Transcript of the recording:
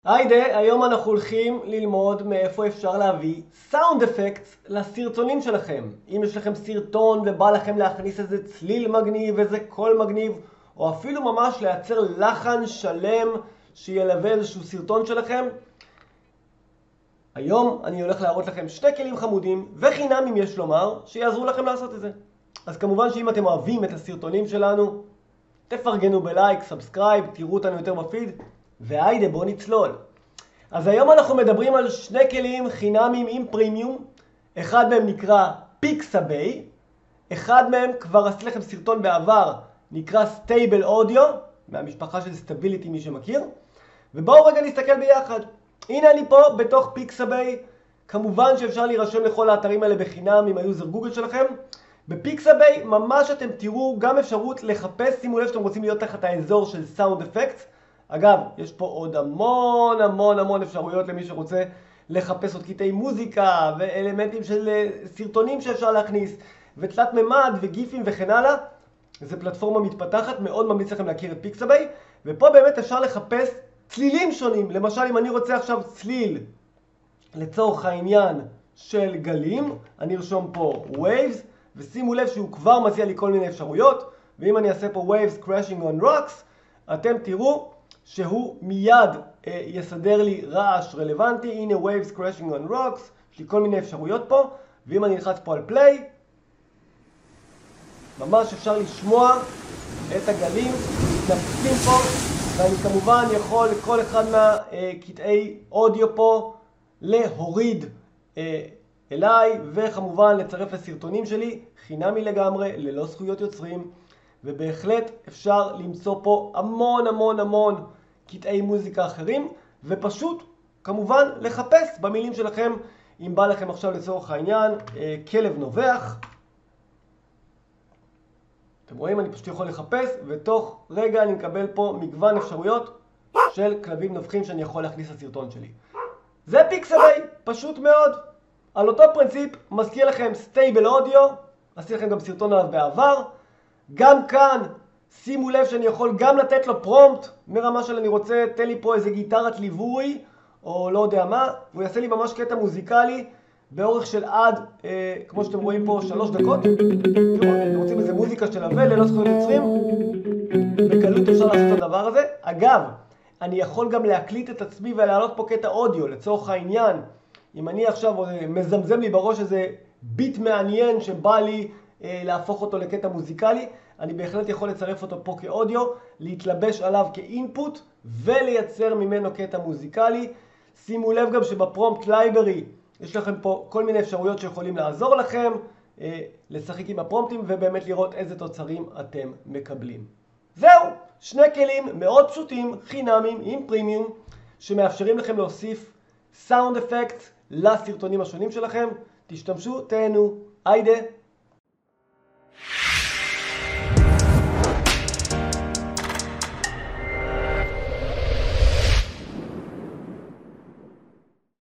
היידה, היום אנחנו הולכים ללמוד מאיפה אפשר להביא סאונד אפקט לסרטונים שלכם. אם יש לכם סרטון ובא לכם להכניס איזה צליל מגניב, איזה קול מגניב, או אפילו ממש לייצר לחן שלם שילווה איזשהו סרטון שלכם, היום אני הולך להראות לכם שני כלים חמודים וחינמים יש לומר שיעזרו לכם לעשות את זה. אז כמובן שאם אתם אוהבים את הסרטונים שלנו, תפרגנו בלייק, סאבסקרייב, תראו אותנו יותר בפיד, והיידה בוא נצלול. אז היום אנחנו מדברים על שני כלים חינמים עם פרימיום. אחד מהם נקרא פיקסאביי, אחד מהם כבר עשיתי לכם סרטון בעבר, נקרא סטייבל אודיו, מהמשפחה של סטביליטי מי שמכיר. ובואו רגע נסתכל ביחד. הנה אני פה בתוך פיקסאביי, כמובן שאפשר להירשם לכל האתרים האלה בחינם עם היוזר גוגל שלכם. בפיקסאביי ממש אתם תראו גם אפשרות לחפש, שימו לב שאתם רוצים להיות תחת האזור של סאונד אפקט. אגב, יש פה עוד המון אפשרויות למי שרוצה לחפש עוד קטעי מוזיקה ואלמנטים של סרטונים שאפשר להכניס ותלת ממד וגיפים וכן הלאה. זו פלטפורמה מתפתחת, מאוד ממליץ לכם להכיר את פיקסאביי. ופה באמת אפשר לחפש צלילים שונים. למשל, אם אני רוצה עכשיו צליל לצורך העניין של גלים, אני ארשום פה waves, ושימו לב שהוא כבר מציע לי כל מיני אפשרויות. ואם אני אעשה פה waves crashing on rocks, אתם תראו שהוא מיד יסדר לי רעש רלוונטי. הנה waves crashing on rocks, יש לי כל מיני אפשרויות פה. ואם אני נלחץ פה על play, ממש אפשר לשמוע את הגלים מתנפצים פה. ואני כמובן יכול לכל אחד מהקטעי אודיו פה להוריד אליי, וכמובן לצרף לסרטונים שלי חינמי לגמרי, ללא זכויות יוצרים. ובהחלט אפשר למצוא פה המון קטעי מוזיקה אחרים, ופשוט כמובן לחפש במילים שלכם. אם בא לכם עכשיו לצורך העניין כלב נובח, אתם רואים, אני פשוט יכול לחפש, ותוך רגע אני מקבל פה מגוון אפשרויות של כלבים נובחים שאני יכול להכניס לסרטון שלי. זה פיקסאביי, פשוט מאוד. על אותו פרינציפ, מזכיר לכם סטייבל אודיו, עשיתי לכם גם סרטון עליו בעבר. גם כאן, שימו לב שאני יכול גם לתת לו פרומפט, מרמה של אני רוצה, תן לי פה איזה גיטרת ליווי, או לא יודע מה, והוא יעשה לי ממש קטע מוזיקלי, באורך של עד, כמו שאתם רואים פה, 3 דקות. תראו, אתם רוצים איזה מוזיקה שתלווה ללא זכויות יוצרים? בקלות אפשר לעשות את הדבר הזה. אגב, אני יכול גם להקליט את עצמי ולהעלות פה קטע אודיו, לצורך העניין. אם אני עכשיו מזמזם לי בראש איזה ביט מעניין שבא לי להפוך אותו לקטע מוזיקלי, אני בהחלט יכול לצרף אותו פה כאודיו, להתלבש עליו כאינפוט ולייצר ממנו קטע מוזיקלי. שימו לב גם שבפרומפט לייברי יש לכם פה כל מיני אפשרויות שיכולים לעזור לכם לשחק עם הפרומפטים ובאמת לראות איזה תוצרים אתם מקבלים. זהו, שני כלים מאוד פשוטים, חינמים, עם פרימיום, שמאפשרים לכם להוסיף סאונד אפקט לסרטונים השונים שלכם. תשתמשו, תהנו, היידה.